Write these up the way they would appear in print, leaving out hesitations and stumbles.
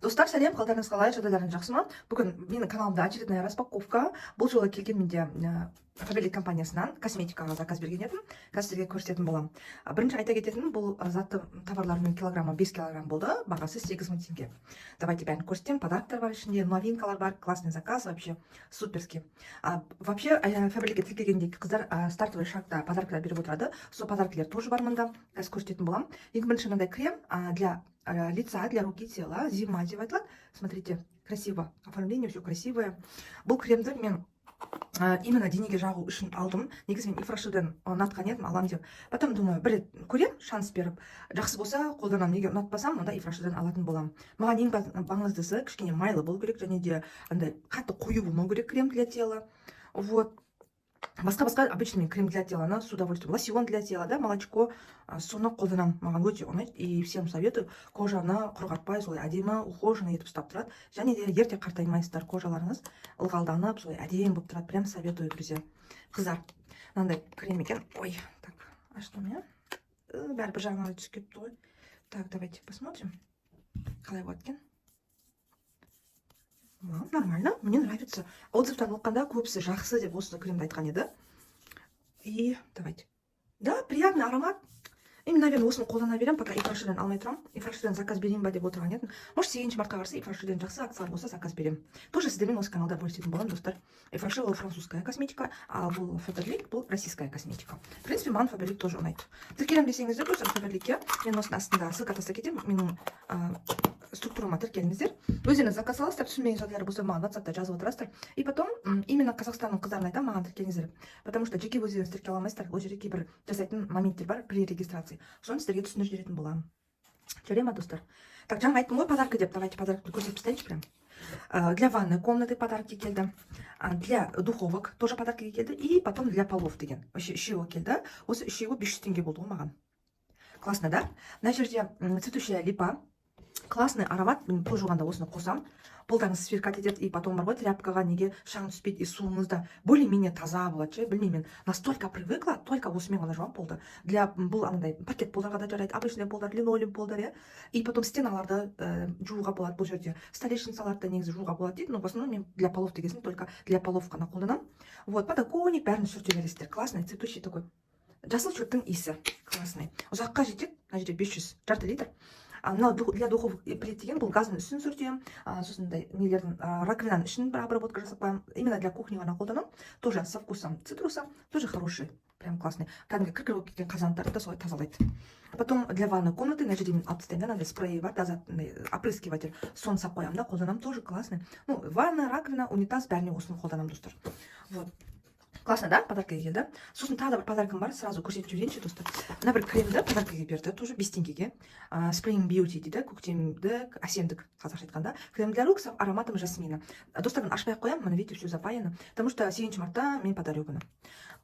Достар, сәлем, қалдарыңыз қалай, жағдайларыңыз жақсы ма? Бүгін менің каналымда очередная распаковка. Бұл жолы келген менде Фаберлик компаниясынан косметикаға заказ берген едім. Қазір сіздерге көрсететін боламын. Бірінші айта кететінім, бұл затты товарларының килограммы 5 килограмм болды. Бағасы 8.000 теңге. Давайте бәрін көрсетем. Подарктар бар ішінде, новинкалар бар, классный заказ, вообще суперский. Вообще, Фаберликке тіркелгенде қыздар стартовый шартта подаркалар беріп отырады. Сол подаркалар тоже бар мында. Қазір көрсететін боламын. Ең бірінші мынандай крем для лица, для руки, тела, зима деп айтылады. Смотрите, красиво, оформление все красивое. Бұл кремді мен именно денеге жағу үшін алдым. Негізі мен ифрашиден ұнатқан едім, алам деп. Потом думаю, бір рет көрем, шанс беріп, жақсы болса қолданам, неге ұнатпасам, онда ифрашиден алатын болам. Маған ең маңыздысы кішкене майлы болу керек, және де андай қатты қою болмау керек крем для тела. Вот. Басқа обычно мен крем для тела, с удовольствием. Лосьон для тела, да, молочко, соны қолданам. Маған өте ұнайды, и всем советую. Кожаны құрғатпай, солай әдемі, ухоженный етіп ұстап тұрады. Және де ерте қартаймайсыздар, кожаларыңыз ылғалданып, солай әдемі болып тұрады. Прям советую, друзья. Қыздар, мынандай крем екен. Ой, так, а что у меня? Бәрі бір жағынан түсіп кетті ғой. Так, давайте посмотрим. Қалай болады екен? Нормально, мне нравится. Отзывтан оққанда көбісі жақсы деп осы кремді айтқан еді. И давайте. Да, приятный аромат. И, наверное, осыны қолдана берем, пока ифрашиден алмай тұрам. Ифрашиден заказ берейін ба деп отырған едім. Может, 8 мартқа қарсы ифрашиден жақсы акциялар болса заказ берем. Тоже сіздермен осы каналда бөлісетін боламын, достар. Ифраши ол французская косметика, а бұл Фаберлик бұл российская косметика. В принципе, маған Фаберлик тоже ұнайды. Тіркелем десеңіздер, достар, Фаберликке мен осының астында ссылка тастап кетемін. Менің структурама тіркеліңіздер. Өздеріңіз заказ аласыздар, түсінбеген жағдайлар болса маған WhatsAppта жазып отырасыздар. И потом именно Қазақстанның қыздарына айтамын, маған тіркеліңіздер. Потому что жеке өздеріңіз тіркеле алмайсыздар. Ол жерде кейбір жасайтын моменттер бар при регистрации. Соны сіздерге түсіндіріп жіберетін боламын. Жарай ма, достар? Так, жаңа айттым ғой, подарка деп. Давайте подаркты көрсетіп тастайыншы прям. Для ванной комнаты подарки келді. Для духовок тоже подарки келді. И потом для полов деген. Вообще үшеуі келді. Осы үшеуі 500 теңге болды ғой маған. Классно, да? Мына жерде цветущая липа. Классный аромат. Мен той жуғанда осыны қосам. Полдарыңыз сверкать етеді, и потом бар ғой тряпкаға неге шаң түспейді, и суыңызда более-менее таза болады. Білмеймін, настолько привыкла, только осымен ғана жуам полды. Для бұл андай пакет полдарға да жарайды, обычный полдар, линолеум полдар, и потом стеналарды жууға болады бұл жерде. Столешницаларды негізі жууға болады дейді, но в основном мен для полов дегесін только для полов қана қолданам. Вот, подоконник бәрін сүрте бересіздер. Классный, цветущий такой. Жасыл шөптің иісі. Классный. Ұзаққа жетеді, мына жерде 500 жарты литр. Для духовок деген бұл газдың үстін сүртем, сосын нелердің раковинаның ішін бір обработка жасап қоямын. Именно для кухни ғана қолданам. Тоже со вкусом цитруса, тоже хороший, прям классный. Кәдімгі кіркір болып кеткен қазандарды солай тазалайды. Потом для ванной комнаты, на жерде мен алып тастаймын, андай спрей бар, опрыскиватель, соны сап қоямын да, қолданам, тоже классный. Ну, ванна, раковина, унитаз бәріне осыны қолданам, достар. Вот. Классно, да? Подарка келді. Сосын тағы да бір подаркам бар, сразу көрсетіп жіберейінші, достар. Мына бір кремді подаркаға берді, тоже 5 теңгеге. Spring Beauty дейді, көктемдік, әсемдік, қазақша айтқанда. Крем для рук с ароматом жасмина. Достар, ашпай қоямын, мына видите, все запаяно. Потому что 7 мартта мен подарю күні.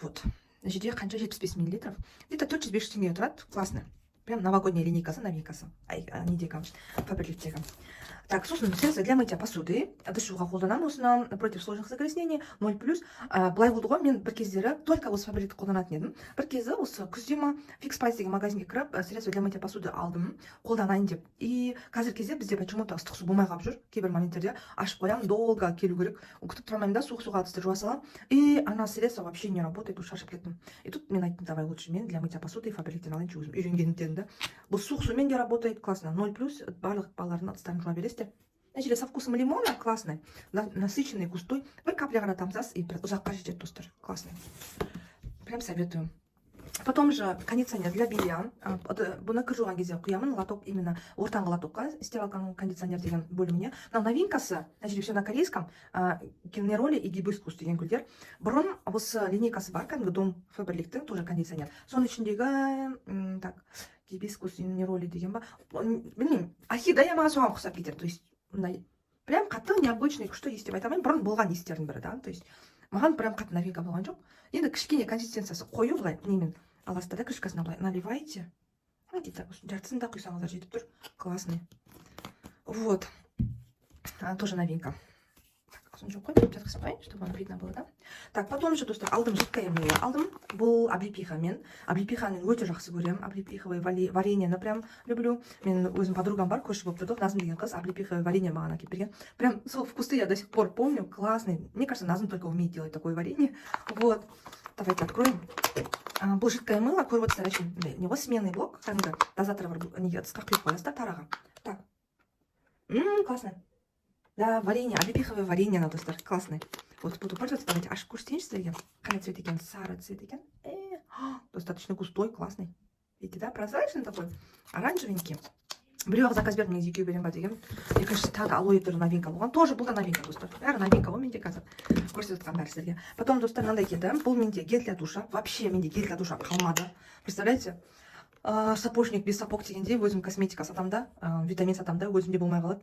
Вот. Жерде қанша 75 мл. Где-то 400-500 теңге тұрады. Классно. Прям новогодняя линейкасы, новинкасы. Недегі, Фаберликтегі. Так, сосын средства для мытья посуды. Дышуға қолданам осыны против сложных загрязнений 0+. Былай болды ғой, мен бір кездері только осы Фаберликті қолданатын едім. Бір кезі осы күздема Fix Price деген магазинге кіріп, средства для мытья посуды алдым, қолданайын деп. И қазір кезде бізде почему-то ыстық су болмай қалып жүр. Кейбір моменттерде ашып қоямын, долго келу керек. Күтіп тұрамаймын да, суық суға атысты жуа саламын. И она средство вообще не работает, шаршап кеттім. И тут мен айттым, давай лучше мен для мытья посуды Фаберликтен алайыншы, өзім үйренгендіктен да. Бұл суық сумен де работает, классно. 0+, барлық балалардың ыдыстарын жуа бересіздер. Значит, со вкусом лимона классный, насыщенный, густой. Бір капля ғана тамсас, и ұзаққа жетеді, достар. Классный. Прям советую. Потом же кондиционер для белья. Бұны кір жуған кезде құямын, лоток именно ортаңғы лотокқа, стиралканың кондиционер деген бөліміне. Новинкасы, значит, все на корейском, Неролі и гибискус деген гүлдер. Бұрын осы линейкасы бар, кәдімгі дом Фаберликтің тоже кондиционер. Соның ішіндегі, так, гибискус, Неролі деген ба. Білмеймін, орхидея маған соған ұқсап кетеді. То есть, прям қатты необычный күшті естеп айтамын. Бұрын болған естердің бірі, да. То есть, маған прям қатты новинка болған жоқ. Енді кішкене консистенциясы қою былай, немен аласыздар да, крышкасына былай наливайте. Где-то жартысын да құйсаңыздар жетіп тұр. Классный. Вот. Тоже новинка. соны жоқ қой, жатқызып қояйын, чтобы вам видно было, да? Так, потом же, достар, алдым жидкое мыло, алдым. Бұл облепиха мен. Облепиханы өте жақсы көремін. Облепиховое вареньені прям люблю. Мен өзім подругам бар, көрші болып тұрдық. Назым деген қыз облепиховое варенье маған әкеліп берген. Прям сол вкусы я до сих пор помню. Классный. Мне кажется, Назым только умеет делать такое варенье. Вот. Давайте откроем. Бұл жидкое мыло, көріп отырсыздар, очень у него сменный блок. Кәдімгі дозаторы бар, неге ысқақ құйып қоясыздар тараға. Так. Классно. Да, варенье, облепиховое варенье надо, достар. Классный. Вот буду пользоваться. Давайте аж көрсетейінші сіздерге. Қандай цвет екен? Сары цвет екен. Достаточно густой, классный. Видите, да? Прозрачный такой. Оранжевенький. Біреуі заказ бердім, негізі екеу берем ба деген. Екіншісі тағы алоэ түрі новинка болған. Тоже бұл да новинка, достар. Бәрі новинка ғой менде қазір. Көрсетіп жатқан бәрі сіздерге. Потом, достар, мынандай келді. Бұл менде гель для душа. Вообще менде гель для душа қалмады. Представляете? Сапожник без сапог дегенде өзім косметика сатамда, витамин сатамда, өзімде болмай қалады.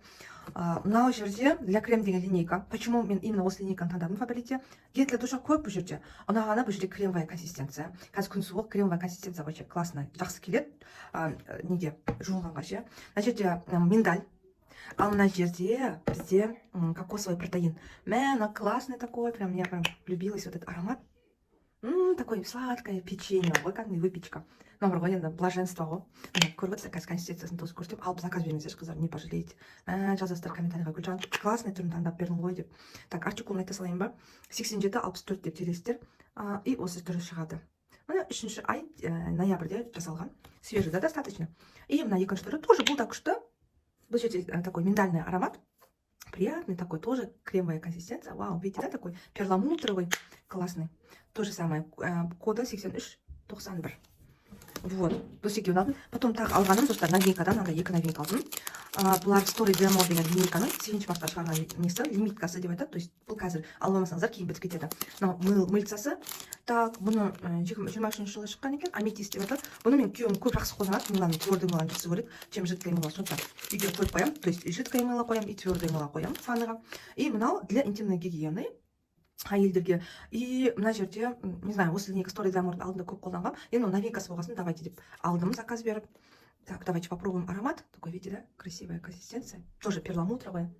Мынау жерде для крем деген линейка. Почему мен именно осы линейканы таңдадым Фабрите? Гель для душа көп бұл жерде. Ұнағаны бұл жерде кремовая консистенция. Қазір күн суық, кремовая консистенция вообще классно, жақсы келеді. Неге? Жуылғанға ше. Мына жерде миндаль. Ал мына жерде бізде кокосовый протеин. Мә, классный такой, прям я прям влюбилась в этот аромат. Такое сладкое печенье, ой, как выпечка. Номер ғой, енді блаженство ғой. Көріп отырсыздар, қазір консистенциясын тоже көрсетіп, алып заказ беріңіздер, қыздар, не пожалеете. Жазасыздар комментарийға, Гүлжан, классный түрін таңдап бердің ғой деп. Так, артикулын айта салайын ба? 87-64 деп тересіздер. И осы түрі шығады. Мына 3-ші ай ноябрьде жасалған. Свежий, да, достаточно. И мына екінші түрі тоже бұл да күшті. Бұл жерде такой миндальный аромат. Приятный такой, тоже кремовая консистенция. Вау, видите, да, такой перламутровый, классный. То же самое, кода 8391. Вот, бөлшекке ұнадым. Потом тағы алғаным, достар, новинкадан, анда екі новинка алдым. Бұлар Story Demo деген линейканың 7-ші марта шығарған несі, лимиткасы деп айтады. То есть бұл қазір алмасаңыздар кейін бітіп кетеді. Мынау мыльцасы. Так, бұны 23 жылы шыққан екен, аметист деп айтады. Бұны мен күйеуім көп жақсы қолданады, мыланы твердый мыланы жақсы көреді, чем жидкое мыло. Сондықтан үйге қойып қоямын, то есть жидкое мыло қоямын и твердое мыло қоямын ванныға. И мынау для интимной гигиены. Әйелдерге. И мына жерде, не знаю, осы линейка Story Demo алдында көп қолданғам. Енді новинкасы болғасын, давайте деп алдым заказ беріп. Так, давайте попробуем аромат. Такой, видите, да? Красивая консистенция. Тоже перламутровая.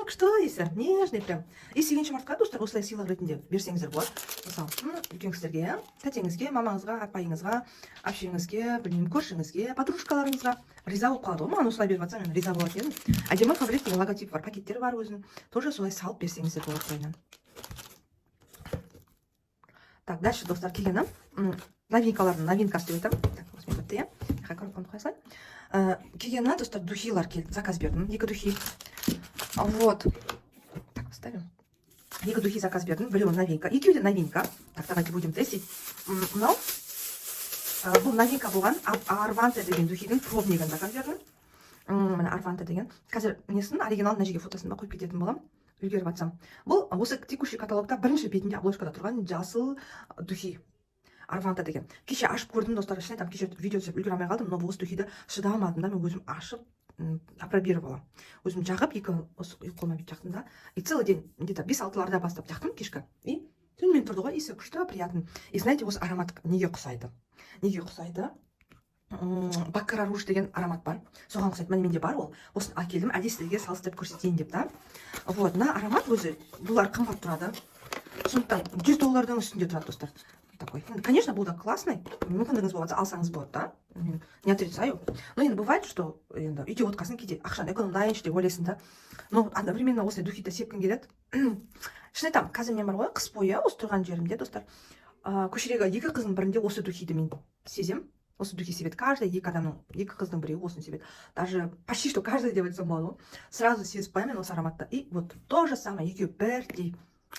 Что дейсіздер? Нежный прям. И 7-ші мартқа, достар, осылай сыйлық ретінде берсеңіздер болады. Мысалы, үлкен кісілерге, тәтеңізге, мамаңызға, апайыңызға, әпшеңізге, білмеймін, көршіңізге, подружкаларыңызға риза болып қалады ғой. Маған осылай беріп жатса, мен риза болатын едім. Әдемі Фабрик деген логотип бар, пакеттері бар өзінің. Тоже солай салып берсеңіздер болады қойынан. Так, дальше, достар, келгенім. Новинкалардың новинкасы деп айтамын. Так, осымен бітті, иә. Коробканы қоя салайын. Келгені, достар, духилар келді. Заказ бердім. 2 духи. Вот. Так, ставим. 2 духи заказ бердім. Біреуі новинка. Екеуі де новинка. Так, давайте будем тестить. Мынау бұл новинка болған. Арванте деген духидің пробнигін заказ бердім. Мына Арванте деген. Қазір несін оригинал мына жерге фотосын ба қойып кететін боламын. Үлгеріп атсам. Бұл осы текущий каталогта бірінші бетінде обложкада тұрған жасыл духи. Арванта деген. Кеше ашып көрдім, достар, ішіне там кеше видео түсіп үлгере алмай қалдым, но осы духиді шыдамадым да, мен өзім ашып опробировала. Өзім жағып, осы қолыма бүйтіп жақтым да. И целый день, где-то 5-6-ларда бастап жақтым кешкі. И түнімен тұрды ғой, иісі күшті, приятный. И знаете, осы аромат неге ұқсайды? Неге ұқсайды? Баккара руж деген аромат бар. Соған ұқсайды. Міне менде бар ол. Осын әкелдім, әдейі сіздерге салыстырып көрсетейін деп та. Вот, мына аромат өзі, бұлар қымбат тұрады. Сондықтан $100 үстінде тұрады, достар. Такой. Конечно, бұл да классный. Мүмкіндігіңіз болса, алсаңыз болады, да? Не отрицаю. Но енді бывает, что үйде отқасын кейде ақшаны экономдайыншы деп ойлайсың да. Но одновременно осылай духиді сепкін келеді. Шын айтам, қазір мен бар ғой, қыс бойы осы тұрған жерімде, достар, көшедегі 2 қыздың бірінде осы духиді мен сезем. Осы духи себет. Каждый 2 адамның, 2 қыздың біреуі осыны себет. Даже почти что каждый деп айтсам болады. Сразу сезіп қоямын осы ароматты. И вот то же самое, екеуі бірдей.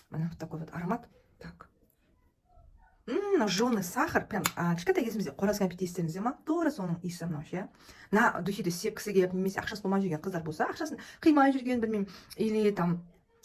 Мына такой вот аромат. Так. Жженый сахар, прям кішкентай кезімізде қораз кәмпит естіңіздер ма? Тура соның иісі мынау ше. Мына духиді сепкісі келіп, немесе ақшасы болмай жүрген қыздар болса, ақшасын қимай жүрген, білмеймін, или там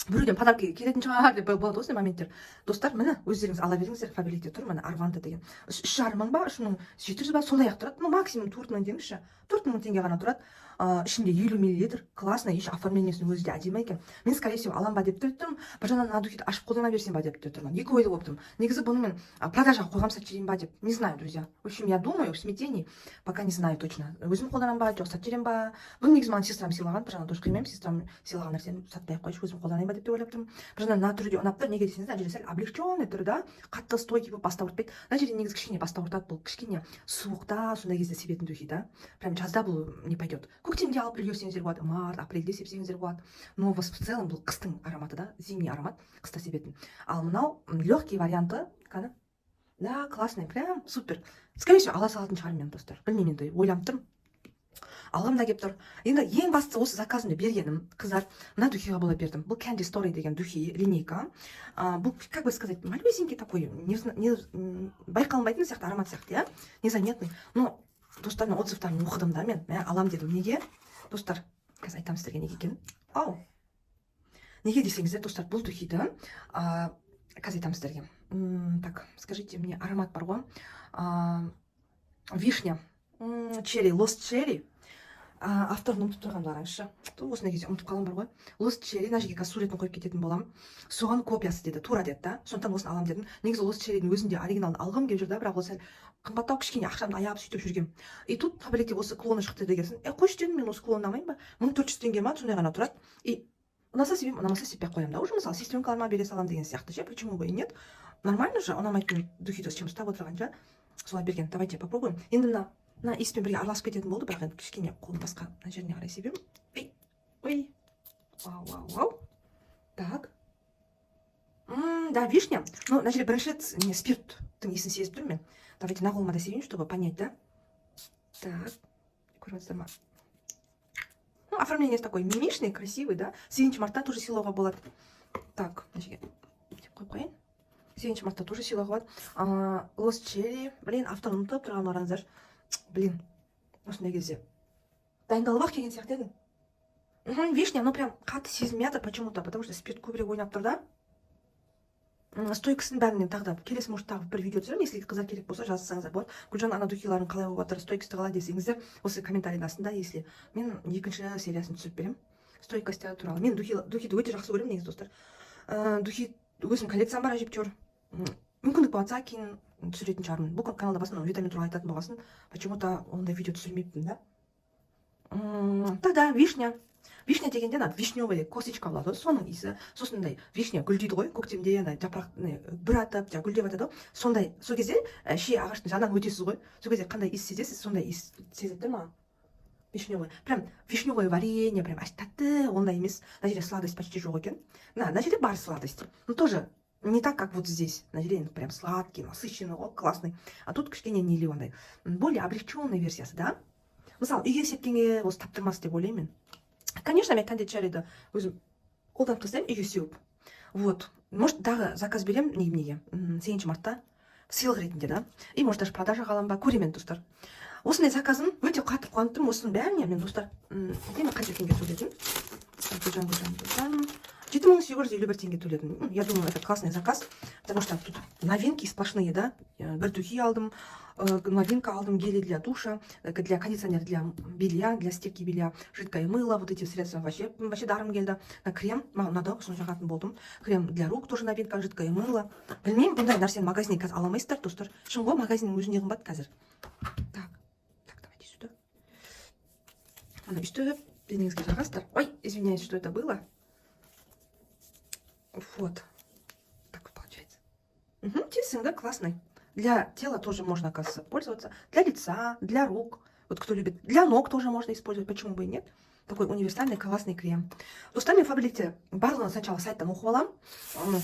біреуден подарки келетін шығар деп болады осындай моменттер. Достар, міне өздеріңіз ала беріңіздер, Фабрикте тұр, міне Арванта деген. 3,5 мың ба, 3,700 ба, сондай ақ тұрады. Ну, максимум 4 мың деңізші. 4 мың теңге ғана тұрады. Ішінде 50 мл, классно, еш оформлениесінің өзі де әдемі екен. Мен, скорее всего, алам ба деп тұрдым, бір жағынан мына духиді ашып қолдана берсем ба деп тұрмын. Екі ойлы болып тұрмын. Негізі бұны мен продажаға қойғам сатып ба деп. Не знаю, друзья. В общем, я думаю, в смятении, пока не знаю точно. Өзім қолданам ба, жоқ сатып ба. Бұны негізі маған сестрам сыйлаған, бір жағынан тоже қимаймын, сестрам сыйлаған нәрсені сатпай ақ қойшы, өзім қолданайын ба деп ойлап тұрмын. Бір жағынан мына түрі де ұнап тұр. Неге десеңіз, мына жерде сәл облегченный түрі да, қатты стойкий болып басты ауыртпайды. Мына жерде негізі кішкене басты ауыртады. Бұл кішкене суықта сондай кезде себетін духи да. Прям жазда бұл не пойдет. Көктемде алып үлгерсеңіздер болады, март, апрельде себсеңіздер болады. Но в целом бұл қыстың ароматы да, зимний аромат, қыста себетін. Ал мынау легкий варианты, қана. Да, классный, прям супер. Скорее всего, ала салатын шығармын мен, достар. Білмеймін енді, ойланып тұрмын. Алғым да келіп тұр. Енді ең бастысы осы заказымды бергенім, қыздар, мына духиға бола бердім. Бұл Candy Story деген духи, линейка. Бұл, как бы сказать, малюсенький такой, байқалмайтын сияқты аромат сияқты, я? Незаметный. Но, достар, мен отзывтарын оқыдым да, мен алам дедім. Неге? Достар, қазір айтамын сіздерге неге екенін. Ау. Неге десеңіздер, достар, бұл духиді, қазір айтамын сіздерге. Так, скажите мне, аромат бар ғой. Вишня, черри, Lost Cherry. Авторын ұмытып тұрғанмын бараңызшы. Осындай кезде ұмытып қалам бар ғой. Lost Cherry, мына жерге қазір суретін қойып кететін боламын. Соған копиясы деді, тура деді да. Сондықтан осыны алам дедім. Негізі Lost Cherry'дің өзінде оригиналын алғым келіп жүр да, бірақ ол сәл қымбаттау, кішкене ақшамды аяп сөйтіп жүргем. И тут фабрикте осы клоны шықты дегенсің. Қойшы дедім, мен осы клонды алмаймын ба? 1400 теңге ма, сондай ғана тұрады. И ұнаса себебім, ұнамаса себпей қоямын да. Уже мысалы сестренкаларыма бере салам деген сияқты ше. Почему бы и нет? Нормально же, ұнамайтын духиді с чем ұстап отырған же. Солай берген. Давайте попробуем. Енді мына иіспен бірге араласып кететін болды, бірақ енді кішкене қолым басқа мына жеріне қарай себемін. Ой. Вау. Так. Да, вишня. Ну, мына жерде бірінші не спирттің иісін сезіп тұрмын мен. Давайте на қолыма да себейін, чтобы понять, да? Так. Көріп отырсыздар ма? Ну, оформление такой мимишный, красивый, да? 7 мартта тоже сыйлауға болады. Так, мына жерге қойып қояйын. 7 мартта тоже сыйлауға болады. Lost Cherry. Блин, авторын ұмытып тұрған ораңыздар. Блин, осындай кезде дайындалып ақ келген сияқты едім. Вишня, ну прям қатты сезілмей жатыр почему-то, потому что спирт көбірек ойнап тұр да. Стойкасын бәрінен тағы да келесі, может, тағы бір видео түсіремін, если қыздар керек болса жазсаңыздар болады. Гүлжан, ана духиларын қалай болып жатыр, стойкасты қалай десеңіздер, осы комментарийдің астында, если мен екінші сериясын түсіріп беремін. Стойкасты туралы. Мен духиді өте жақсы көремін, негізі достар. Духи өзім коллекциям бар, әжептәуір. Мүмкіндік болса кейін түсіретін шығармын. Бұл каналда басын витамин туралы айтатын болғасын, почему-то ондай видео түсірмеппін, да? Тогда вишня. Вишня дегенде вишневый косичка болады, соның иісі. Сосындай вишня гүлдейді ғой, көктемде жапырақ бір атып, гүлдеп атады. Сондай, сол кезде шие ағаштың жанынан өтесіз ғой. Сол кезде қандай иіс сезесіз, сондай иіс сезеді ма? Вишневый. Прям вишневое варенье, прям тәтті, ондай емес. Мына жерде сладость почти жоқ екен. Мына жерде бар сладость. Но тоже не так, как вот здесь. На жерде прям сладкий, насыщенный, классный. А тут кішкене нелі ондай. Более облегченный версиясы, да? Мысалы, үйге сепкенге осы таптырмас деп ойлаймын. Конечно, мен Candy Cherry'ді өзім қолданып тастаймын, үйге сеуіп. Вот. Может, дағы заказ берем неге? 7 мартта сыйлық ретінде, да? И может, даже продажаға алам ба? Көремін, достар. Осындай заказым өте қатты қуанттым. Осының бәріне мен, достар, қанша теңге төледім? 7851 теңге төледім. Я думаю, это классный заказ, потому что тут новинки сплошные, да? Бір духи алдым, новинка алдым, гели для душа, для кондиционера, для белья, для стирки белья, жидкое мыло, вот эти средства вообще даром келді. Крем, ұнады, соны жағатын болдым. Крем для рук тоже новинка, жидкое мыло. Білмеймін, бұндай нәрсені магазиннен қазір ала алмайсыздар, достар. Шын ғой, магазиннің өзінде қымбат қазір. Так, давайте сюда. Ана үсті денеңізге жағасыздар. Ой, извиняюсь, что это было. Вот. Так вот получается. Тесен, да, классный. Для тела тоже можно, оказывается, пользоваться. Для лица, для рук. Вот кто любит. Для ног тоже можно использовать. Почему бы и нет? Такой универсальный классный крем. Достармен фабрикте барлығын сначала сайттан оқып аламын.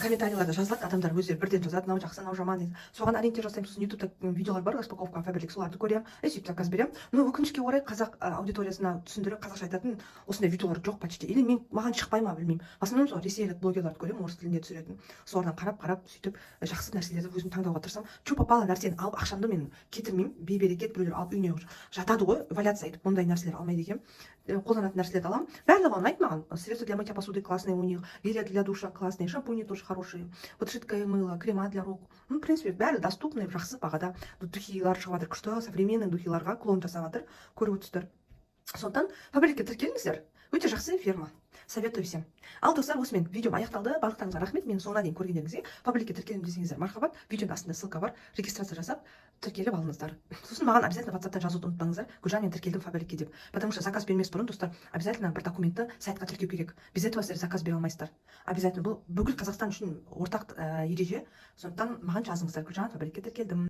Комментарийларда жазылады, адамдар өздері бірден жазады, мынау жақсы, мынау жаман дейді. Соған ориентир жасаймын. Сосын ютубта видеолар бар, распаковка фабрик, соларды көремін. Сөйтіп заказ беремін. Но өкінішке орай қазақ аудиториясына түсіндіріп қазақша айтатын осындай видеолар жоқ почти. Или маған шықпай ма, білмеймін. В основном сол ресейлік блогерларды көремін, орыс тілінде түсіретін. Солардан қарап сөйтіп жақсы нәрселерді өзім таңдауға тырысамын. Чо попало нәрсені алып ақшамды мен кетірмеймін. Бейберекет біреулер алып үйіне жатады ғой, валяться етіп, ондай нәрселер алмайды екенмін. Қолданатын нәрселерді аламын. Барлығы ұнайды маған. Средства для мытья посуды классные у них, гели для душа классные, шампуни тоже хорошие. Вот жидкое мыло, крема для рук. Ну, в принципе, бәрі доступный, жақсы бағада. Духилар шығып жатыр, күшті современный духиларға клон жасап жатыр. Көріп отырсыздар. Сондықтан фабрикке тіркеліңіздер. Өте жақсы фирма. Советую всем. Ал достар, осымен видеом аяқталды. Барлықтарыңызға рахмет. Мені соңына дейін көргендеріңізге. Пабликке тіркелем десеңіздер мархабат. Видеоның астында ссылка бар. Регистрация жасап тіркеліп алыңыздар. Сосын маған обязательно WhatsApp-тан жазуды ұмытпаңыздар. Гүлжан, мен тіркелдім Фабрикке деп. Потому что заказ бермес бұрын, достар, обязательно бір документті сайтқа тіркеу керек. Без этого сіздер заказ бере алмайсыздар. Обязательно. Бұл бүкіл Қазақстан үшін ортақ ереже. Сондықтан маған жазыңыздар. Гүлжан, Фабрикке тіркелдім.